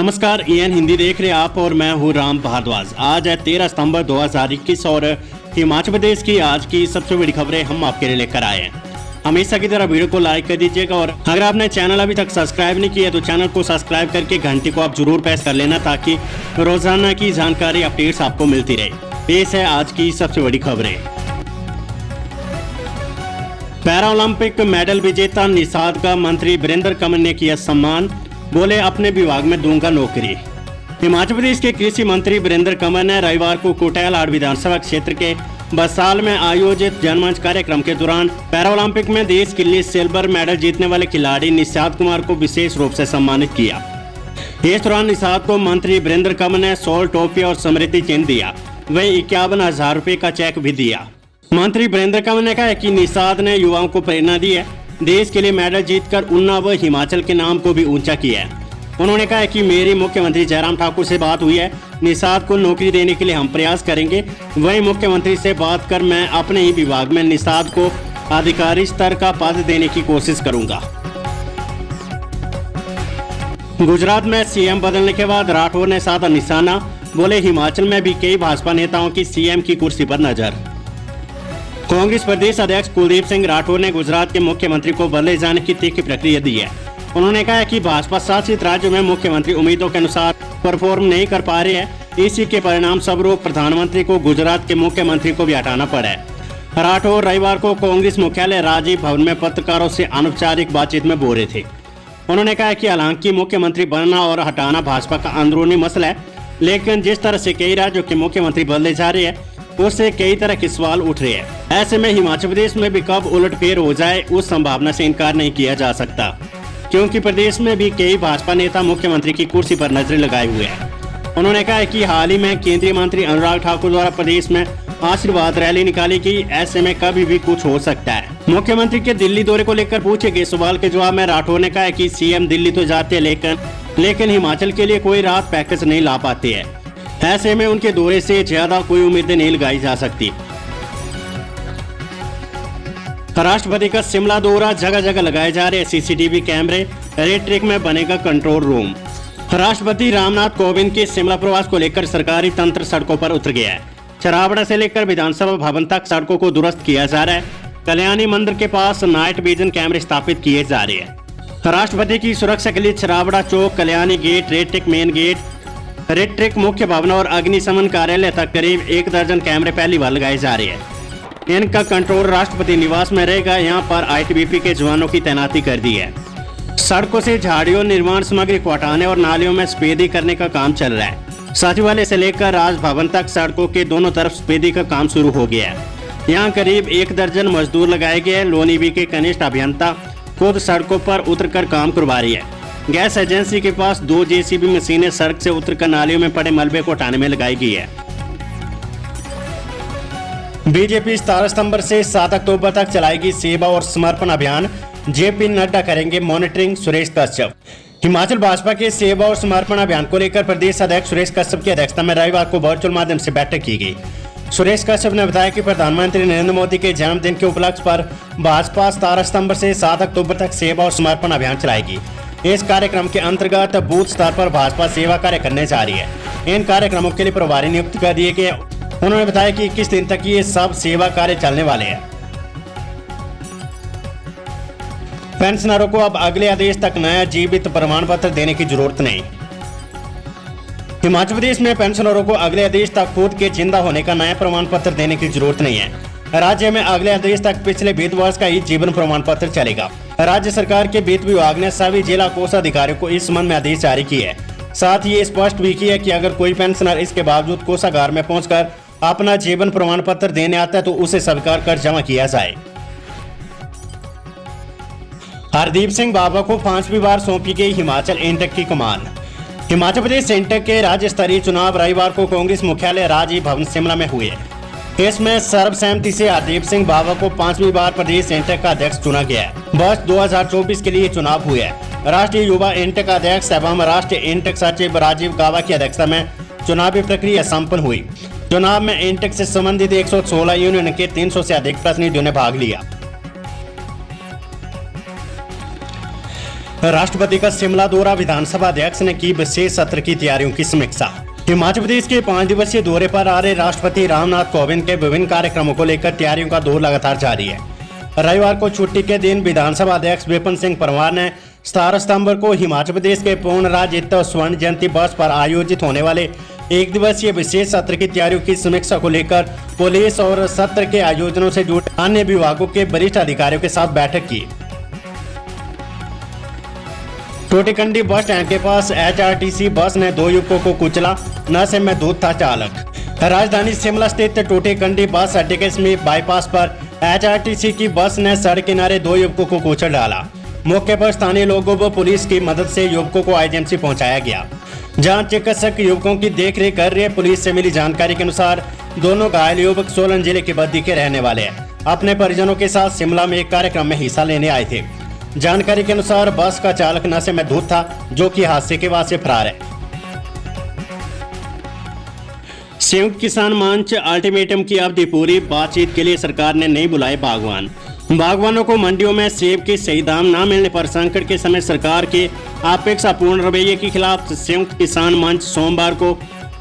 नमस्कार, EN हिंदी देख रहे आप और मैं हूं राम भारद्वाज। आज है 13 सितंबर 2021 और हिमाचल प्रदेश की आज की सबसे बड़ी खबरें हम आपके लिए लेकर आए हैं। हमेशा की तरह वीडियो को लाइक कर दीजिएगा और अगर आपने चैनल अभी तक सब्सक्राइब नहीं किया तो चैनल को सब्सक्राइब करके घंटी को आप जरूर प्रेस कर लेना ताकि रोजाना की जानकारी अपडेट्स आपको मिलती रहे। पेश है आज की सबसे बड़ी खबरें। पैरा ओलंपिक मेडल विजेता निषाद का मंत्री वीरेंद्र कंवर ने किया सम्मान, बोले अपने विभाग में दूंगा नौकरी। हिमाचल प्रदेश के कृषि मंत्री वीरेंद्र कंवर ने रविवार को कोटयालाड़ विधानसभा क्षेत्र के बसाल में आयोजित जनमंच कार्यक्रम के दौरान पैरा ओलंपिक में देश के लिए सिल्वर मेडल जीतने वाले खिलाड़ी निषाद कुमार को विशेष रूप से सम्मानित किया। इस दौरान निषाद को मंत्री वीरेंद्र कंवर ने शॉल, टोपी और स्मृति चिन्ह दिया। वहीं 51,000 रुपये का चेक भी दिया। मंत्री वीरेंद्र कंवर ने कहा कि निषाद ने युवाओं को प्रेरणा दी है, देश के लिए मेडल जीतकर उन्ना व हिमाचल के नाम को भी ऊंचा किया है। उन्होंने कहा कि मेरी मुख्यमंत्री जयराम ठाकुर से बात हुई है, निषाद को नौकरी देने के लिए हम प्रयास करेंगे। वहीं मुख्यमंत्री से बात कर मैं अपने ही विभाग में निषाद को अधिकारी स्तर का पद देने की कोशिश करूंगा। गुजरात में सीएम बदलने के बाद राठौर ने साधा निशाना, बोले हिमाचल में भी कई भाजपा नेताओं की सीएम की कुर्सी पर नजर। कांग्रेस प्रदेश अध्यक्ष कुलदीप सिंह राठौर ने गुजरात के मुख्यमंत्री को बदले जाने की तीखी प्रतिक्रिया दी है। उन्होंने कहा कि भाजपा शासित राज्यों में मुख्यमंत्री उम्मीदों के अनुसार परफॉर्म नहीं कर पा रहे हैं। इसी के परिणाम स्वरूप प्रधानमंत्री को गुजरात के मुख्यमंत्री को भी हटाना पड़ा है। राठौर रविवार को कांग्रेस मुख्यालय राजीव भवन में पत्रकारों से अनौपचारिक बातचीत में बोल रहे थे। उन्होंने कहा कि हालांकि मुख्यमंत्री बनना और हटाना भाजपा का अंदरूनी मसला है, लेकिन जिस तरह से कई राज्यों के मुख्यमंत्री बदले जा रहे हैं उससे कई तरह के सवाल उठ रहे हैं। ऐसे में हिमाचल प्रदेश में भी कब उलटफेर हो जाए उस संभावना से इनकार नहीं किया जा सकता, क्योंकि प्रदेश में भी कई भाजपा नेता मुख्यमंत्री की कुर्सी पर नजर लगाए हुए हैं। उन्होंने कहा कि हाल ही में केंद्रीय मंत्री अनुराग ठाकुर द्वारा प्रदेश में आशीर्वाद रैली निकाली गई। ऐसे में कभी भी कुछ हो सकता है। मुख्यमंत्री के दिल्ली दौरे को लेकर पूछे गए सवाल के जवाब में राठौर ने कहा कि सीएम दिल्ली तो जाते हैं लेकिन हिमाचल के लिए कोई राहत पैकेज नहीं ला पाते हैं। ऐसे में उनके दौरे से ज्यादा कोई उम्मीदें नहीं लगाई जा सकती। राष्ट्रपति का शिमला दौरा, जगह जगह लगाए जा रहे सीसीटीवी कैमरे, रेड ट्रैक में बनेगा कंट्रोल रूम। राष्ट्रपति रामनाथ कोविंद के शिमला प्रवास को लेकर सरकारी तंत्र सड़कों पर उतर गया है। छराबड़ा से लेकर विधानसभा भवन तक सड़कों को दुरुस्त किया जा रहा है। कल्याणी मंदिर के पास नाइट विजन कैमरे स्थापित किए जा रहे हैं। राष्ट्रपति की सुरक्षा के लिए Chharabra Chowk, Kalyani gate, red track main gate, red track मुख्य भवन और अग्निशमन कार्यालय तक करीब 1 दर्जन कैमरे पहली बार लगाए जा रहे हैं। इनका कंट्रोल राष्ट्रपति निवास में रहेगा। यहाँ पर ITBP के जवानों की तैनाती कर दी है। सड़कों से झाड़ियों, निर्माण सामग्री को हटाने और नालियों में सफेदी करने का काम चल रहा है। सचिवालय से लेकर राजभवन तक सड़कों के दोनों तरफ सफेदी का काम शुरू हो गया है। यहाँ करीब 1 दर्जन मजदूर लगाए गए हैं। लोनीबी के कनिष्ठ अभियंता खुद सड़कों पर उतरकर काम करवा रही है। गैस एजेंसी के पास 2 JCB मशीनें सड़क से उतरकर नालियों में पड़े मलबे को हटाने में लगाई गई है। बीजेपी 17 सितंबर से 7 अक्टूबर तक चलाएगी सेवा और समर्पण अभियान, JP नड्डा करेंगे मॉनिटरिंग, सुरेश कश्यप। हिमाचल भाजपा के सेवा और समर्पण अभियान को लेकर प्रदेश अध्यक्ष सुरेश कश्यप की अध्यक्षता में रविवार को वर्चुअल माध्यम से बैठक की गई। सुरेश कश्यप ने बताया कि प्रधानमंत्री नरेंद्र मोदी के जन्मदिन के उपलक्ष्य पर भाजपा 17 सितंबर से 7 अक्टूबर तक सेवा और समर्पण अभियान चलाएगी। इस कार्यक्रम के अंतर्गत बूथ स्तर पर भाजपा सेवा कार्य करने जा रही है। इन कार्यक्रमों के लिए प्रभारी नियुक्त कर दिए गए। उन्होंने बताया कि 21 दिन तक ये सब सेवा कार्य चलने वाले हैं। पेंशनरों को अब अगले आदेश तक नया जीवित प्रमाण पत्र देने की जरूरत नहीं। हिमाचल प्रदेश में पेंशनरों को अगले आदेश तक खुद के जिंदा होने का नया प्रमाण पत्र देने की जरूरत नहीं है। राज्य में अगले आदेश तक पिछले वित्त वर्ष का ही जीवन प्रमाण पत्र चलेगा। राज्य सरकार के वित्त विभाग ने सभी जिला कोषाधिकारियों को इस संबंध में आदेश जारी किए है। साथ ही ये स्पष्ट भी किया है कि अगर कोई पेंशनर इसके बावजूद कोषागार में पहुंचकर अपना जीवन प्रमाण पत्र देने आता है तो उसे स्वीकार कर जमा किया जाए। हरदीप सिंह बाबा को 5वीं बार सौंपी गई हिमाचल इंटेक की कमान। हिमाचल प्रदेश इंटेक के राज्य स्तरीय चुनाव रविवार को कांग्रेस मुख्यालय राजीव भवन शिमला में हुए। इसमें सर्वसम्मति से हरदीप सिंह बाबा को 5वीं बार प्रदेश इंटेक का अध्यक्ष चुना गया है। वर्ष 2024 के लिए चुनाव हुए हैं। राष्ट्रीय युवा इंटेक अध्यक्ष एवं राष्ट्रीय इंटेक सचिव राजीव गाबा की अध्यक्षता में चुनावी प्रक्रिया संपन्न हुई। चुनाव में इंटेक से संबंधित 116 यूनियन के 300 से अधिक प्रतिनिधियों ने भाग लिया। राष्ट्रपति का शिमला दौरा, विधानसभा अध्यक्ष ने की विशेष सत्र की तैयारियों की समीक्षा। हिमाचल प्रदेश के 5 दिवसीय दौरे पर आ रहे राष्ट्रपति रामनाथ कोविंद के विभिन्न कार्यक्रमों को लेकर तैयारियों का दौर लगातार जारी है। रविवार को छुट्टी के दिन विधानसभा अध्यक्ष विपिन सिंह परमार ने 17 सितंबर को हिमाचल प्रदेश के पूर्ण राज्य स्वर्ण जयंती वर्ष पर आयोजित होने वाले 1 दिवसीय विशेष सत्र की तैयारियों की समीक्षा को लेकर पुलिस और सत्र के आयोजनों से जुड़े अन्य विभागों के वरिष्ठ अधिकारियों के साथ बैठक की। टोटीकंडी बस स्टैंड के पास HRTC बस ने 2 युवकों को कुचला, नशे में धुत था चालक। राजधानी शिमला स्थित टोटीकंडी बस अड्डे के समीप बाईपास पर HRTC की बस ने सड़क किनारे 2 युवकों को कुचल डाला। मौके पर स्थानीय लोगों व पुलिस की मदद से युवकों को IGMC पहुंचाया गया, जहां चिकित्सक युवकों की देखरेख कर रहे। पुलिस से मिली जानकारी के अनुसार दोनों घायल युवक सोलन जिले के बद्दी के रहने वाले हैं। अपने परिजनों के साथ शिमला में एक कार्यक्रम में हिस्सा लेने आए थे। जानकारी के अनुसार बस का चालक नशे में धुत था, जो कि हादसे के बाद से फरार है। संयुक्त किसान मंच अल्टीमेटम की अवधि पूरी, बातचीत के लिए सरकार ने नहीं बुलाए बागवान। बागवानों को मंडियों में सेब के सही दाम न मिलने पर संकट के समय सरकार के अपेक्षापूर्ण रवैये के खिलाफ संयुक्त किसान मंच सोमवार को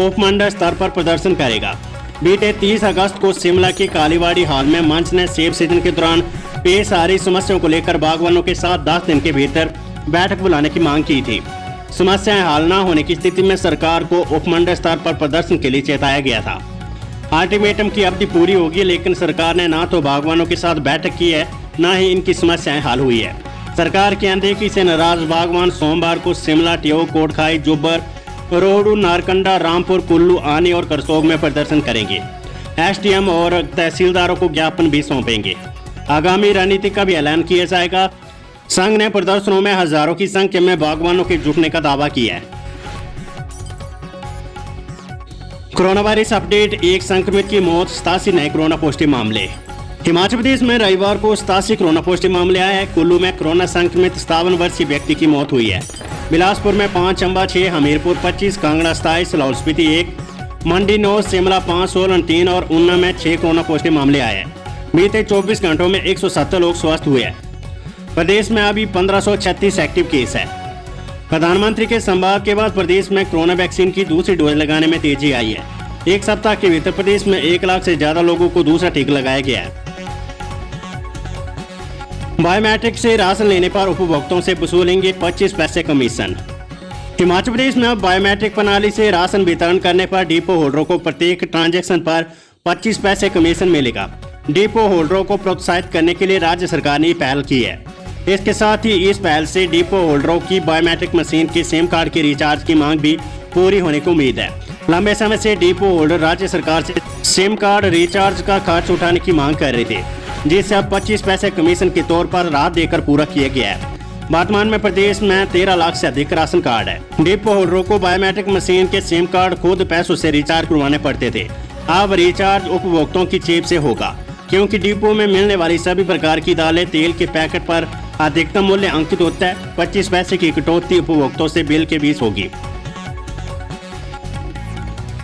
उपमंडल स्तर पर प्रदर्शन करेगा। बीते 30 अगस्त को शिमला के कालीवाड़ी हॉल में मंच ने सेब सीजन के दौरान पेश आ रही समस्याओं को लेकर बागवानों के साथ 10 दिन के भीतर बैठक बुलाने की मांग की थी। समस्याएं हल न होने की स्थिति में सरकार को उपमंडल स्तर पर प्रदर्शन के लिए चेताया गया था। अल्टीमेटम की अवधि पूरी होगी, लेकिन सरकार ने न तो बागवानों के साथ बैठक की है, न ही इनकी समस्याएं हल हुई है। सरकार की अनदेखी से नाराज बागवान सोमवार को शिमला, टियो, कोटखाई, जुब्बर, रोहडू, नारकंडा, रामपुर, कुल्लू, आनी और करसोग में प्रदर्शन करेंगे। SDM और तहसीलदारों को ज्ञापन भी सौंपेंगे। आगामी रणनीति का भी ऐलान किया जाएगा। संघ ने प्रदर्शनों में हजारों की संख्या में बागवानों के जुटने का दावा किया है। कोरोना वायरस अपडेट, एक संक्रमित की मौत, 87 नए कोरोना पॉजिटिव मामले। हिमाचल प्रदेश में रविवार को 87 कोरोना पॉजिटिव मामले आए हैं। कुल्लू में कोरोना संक्रमित 57 वर्षीय व्यक्ति की मौत हुई है। बिलासपुर में 5, चंबा 6, हमीरपुर 25, कांगड़ा 27, लाहौल स्पीति 1, मंडी 9, शिमला 5, सोलन 3 और ऊना में 6 कोरोना पॉजिटिव मामले आए हैं। बीते 24 घंटों में 170 लोग स्वस्थ हुए हैं। प्रदेश में अभी 1536 एक्टिव केस है। प्रधानमंत्री के संवाद के बाद प्रदेश में कोरोना वैक्सीन की दूसरी डोज लगाने में तेजी आई है। एक सप्ताह के भीतर प्रदेश में 1 लाख से ज्यादा लोगों को दूसरा टीका लगाया गया है। बायोमेट्रिक से राशन लेने पर उपभोक्ताओं से वसूलेंगे 25 पैसे कमीशन। हिमाचल प्रदेश में अब बायोमेट्रिक प्रणाली से राशन वितरण करने पर डिपो होल्डरों को प्रत्येक ट्रांजैक्शन पर 25 पैसे कमीशन मिलेगा। डिपो होल्डरों को प्रोत्साहित करने के लिए राज्य सरकार ने पहल की है। इसके साथ ही इस पहल से डिपो होल्डरों की बायोमेट्रिक मशीन के सिम कार्ड के रिचार्ज की मांग भी पूरी होने की उम्मीद है। लंबे समय से डिपो होल्डर राज्य सरकार से सिम कार्ड रिचार्ज का खर्च उठाने की मांग कर रहे थे, जिससे अब 25 पैसे कमीशन के तौर पर राहत देकर पूरा किया गया है। वर्तमान में प्रदेश में 13 लाख से अधिक राशन कार्ड है। डिपो होल्डरों को बायोमेट्रिक मशीन के सिम कार्ड खुद पैसों से रिचार्ज करवाने पड़ते थे। अब रिचार्ज उपभोक्ताओं की जेब से होगा, क्योंकि डिपो में मिलने वाली सभी प्रकार की दालें, तेल के पैकेट पर अधिकतम मूल्य अंकित होता है। 25 पैसे की कटौती उपभोक्ताओं से बिल के बीच होगी।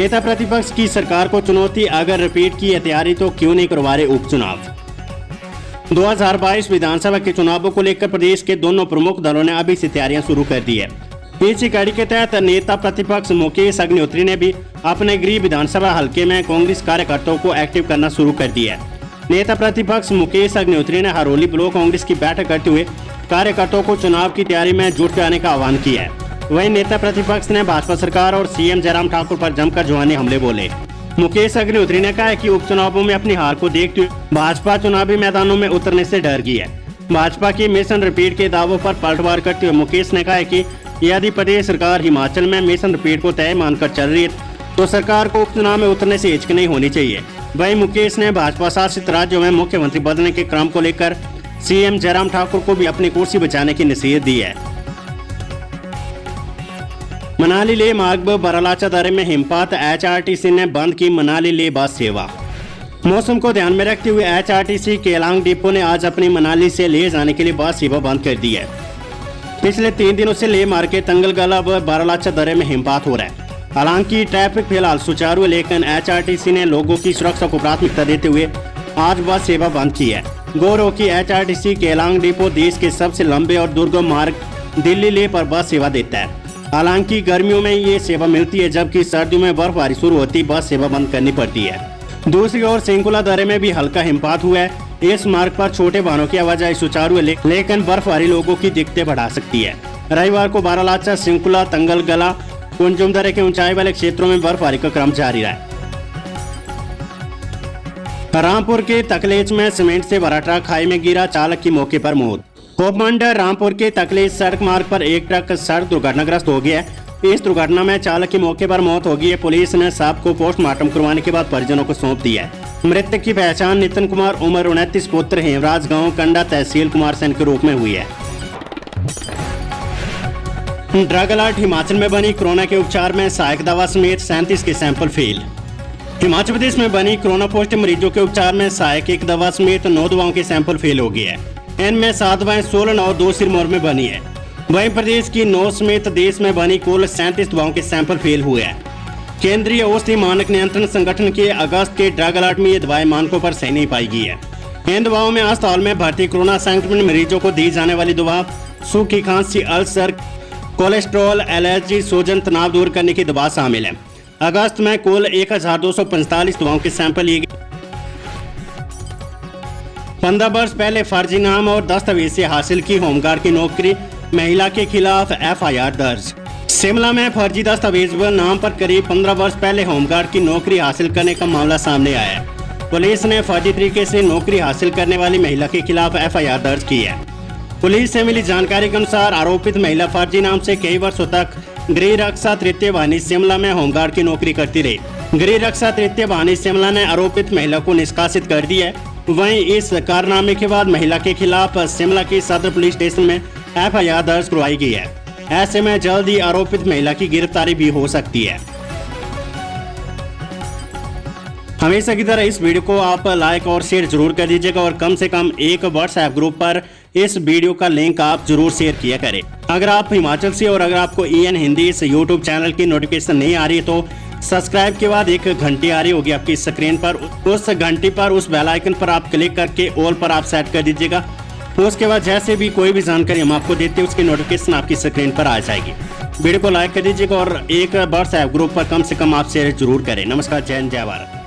नेता प्रतिपक्ष की सरकार को चुनौती, अगर रिपीट की है तैयारी तो क्यों नहीं करवा रहे उपचुनाव। 2022 विधानसभा के चुनावों को लेकर प्रदेश के दोनों प्रमुख दलों ने अभी से तैयारियां शुरू कर दी है। इसी कड़ी के तहत नेता प्रतिपक्ष मुकेश अग्निहोत्री ने भी अपने गृह विधानसभा हलके में कांग्रेस कार्यकर्ताओं को एक्टिव करना शुरू कर दिया है। नेता प्रतिपक्ष मुकेश अग्निहोत्री ने हरोली ब्लॉक कांग्रेस की बैठक करते हुए कार्यकर्ताओं को चुनाव की तैयारी में जुट जाने का आह्वान किया है। वहीं नेता प्रतिपक्ष ने भाजपा सरकार और CM जयराम ठाकुर पर जमकर जुबानी हमले बोले। मुकेश अग्निहोत्री ने कहा कि उपचुनावों में अपनी हार को देखते हुए भाजपा चुनावी मैदानों में उतरने से डर गई है। भाजपा की मिशन रिपीट के दावों पर पलटवार करते हुए मुकेश ने कहा कि यदि प्रदेश सरकार हिमाचल में मिशन रिपीट को तय मानकर चल रही है तो सरकार को उपचुनाव में उतरने से हिचक नहीं होनी चाहिए। वहीं मुकेश ने भाजपा शासित राज्यों में मुख्यमंत्री बदलने के क्रम को लेकर CM जयराम ठाकुर को भी अपनी कुर्सी बचाने की नसीहत दी है। मनाली लेह मार्ग पर बरालाचा दर्रे में हिमपात, HRTC ने बंद की मनाली लेह बस सेवा। मौसम को ध्यान में रखते हुए HRTC केलांग डिपो ने आज अपनी मनाली से लेह जाने के लिए बस सेवा बंद कर दी है। पिछले 3 दिनों से लेह मार्ग के तंगलगला व बरालाचा दर्रे में हिमपात हो रहा है। हालांकि ट्रैफिक फिलहाल सुचारू है, लेकिन HRTC ने लोगों की सुरक्षा को प्राथमिकता देते हुए आज बस सेवा बंद की है। गौर हो कि HRTC केलांग डिपो देश के सबसे लंबे और दुर्गम मार्ग दिल्ली लेह पर बस सेवा देता है। हालांकि गर्मियों में ये सेवा मिलती है, जबकि सर्दियों में बर्फबारी शुरू होती बस सेवा बंद करनी पड़ती है। दूसरी ओर सेंकुला दर्रे में भी हल्का हिमपात हुआ है। इस मार्ग पर छोटे वाहनों की आवाजाही सुचारू है, लेकिन बर्फबारी लोगों की दिक्कतें बढ़ा सकती है। रविवार को बारालाचा, सेंकुला, तंगलगला, कुंजुम दर्रे के ऊंचाई वाले क्षेत्रों में बर्फबारी का क्रम जारी रहा। रामपुर के तकलेच में सीमेंट से भरा ट्रक खाई में गिरा, चालक की मौके पर मौत। कोपमंडल रामपुर के तकलेच सड़क मार्ग पर एक ट्रक सड़क दुर्घटनाग्रस्त हो गया है। इस दुर्घटना में चालक की मौके पर मौत हो गई है। पुलिस ने शव को पोस्टमार्टम करवाने के बाद परिजनों को सौंप दिया है। मृतक की पहचान नितिन कुमार, उम्र 29, पुत्र हेमराज, गांव कंडा, तहसील कुमारसैन के रूप में हुई है। ड्रग अलर्ट, हिमाचल में बनी कोरोना के उपचार में सहायक दवा समेत 37 के सैंपल फेल। हिमाचल प्रदेश में बनी कोरोना पॉजिटिव मरीजों के उपचार में सहायक एक दवा समेत 9 दवाओं के सैंपल फेल हो गए हैं। इनमें 7 दवाएं सोलन और 2 सिरमौर में बनी है। वहीं प्रदेश की 9 समेत देश में बनी कुल 37 दवाओं के सैंपल फेल हुए हैं। केंद्रीय औषधि मानक नियंत्रण संगठन के अगस्त के ड्रग अलर्ट में ये दवाएं मानकों पर सही नहीं पाई गई है। इन दवाओं में अस्पताल में भर्ती कोरोना संक्रमित मरीजों को दी जाने वाली दवा, सूखी खांसी, अल्सर, कोलेस्ट्रॉल, एलर्जी, सूजन, तनाव दूर करने की दवा शामिल है। अगस्त में कुल 1245 दवाओं के सैंपल लिए गए। 15 वर्ष पहले फर्जी नाम और दस्तावेज से हासिल की होमगार्ड की नौकरी, महिला के खिलाफ एफआईआर दर्ज। शिमला में फर्जी दस्तावेज व नाम पर करीब 15 वर्ष पहले होमगार्ड की नौकरी हासिल करने का मामला सामने आया है। पुलिस ने फर्जी तरीके से नौकरी हासिल करने वाली महिला के खिलाफ एफआईआर दर्ज की है। पुलिस से मिली जानकारी के अनुसार आरोपित महिला फर्जी नाम से कई वर्षों तक गृह रक्षा तृतीय वाहिनी शिमला में होमगार्ड की नौकरी करती रही। गृह रक्षा तृतीय वाहिनी शिमला ने आरोपित महिला को निष्कासित कर दिया है। वहीं इस कारनामे के बाद महिला के खिलाफ शिमला की सदर पुलिस स्टेशन में एफआईआर दर्ज करवाई गई है। ऐसे में जल्द ही आरोपित महिला की गिरफ्तारी भी हो सकती है। हमेशा की तरह इस वीडियो को आप लाइक और शेयर जरूर कर दीजिएगा और कम से कम एक व्हाट्सएप ग्रुप पर इस वीडियो का लिंक आप जरूर शेयर किया करें। अगर आप हिमाचल से और अगर आपको EN हिंदी इस यूट्यूब चैनल की नोटिफिकेशन नहीं आ रही है तो सब्सक्राइब के बाद एक घंटी आ रही होगी आपकी स्क्रीन पर, उस घंटी पर, उस बेल आइकन पर आप क्लिक करके ऑल पर आप सेट कर दीजिएगा। उसके बाद जैसे भी कोई भी जानकारी हम आपको देते हैं उसकी नोटिफिकेशन आपकी स्क्रीन पर आ जाएगी। वीडियो को लाइक कर दीजिएगा और एक व्हाट्सएप ग्रुप पर कम से कम आप शेयर जरूर करें। नमस्कार, जय हिंद, जय भारत।